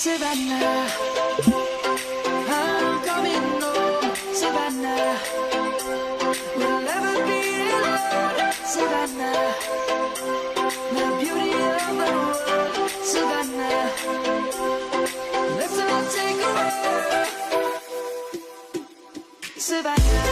Savannah, I'm coming home, Savannah. We'll never be alone, Savannah. The beauty of the world, Savannah. Let's all take a walk, Savannah.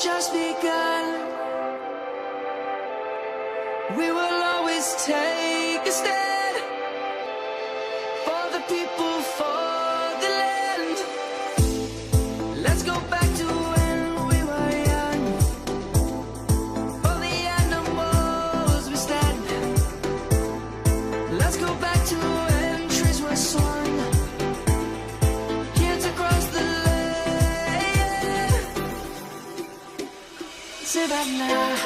Just begun. We will always take a stand for the people, for the land. Let's go back to when we were young. For the animals we stand. Let's go back to when trees were swung. Kids across the land. Savannah,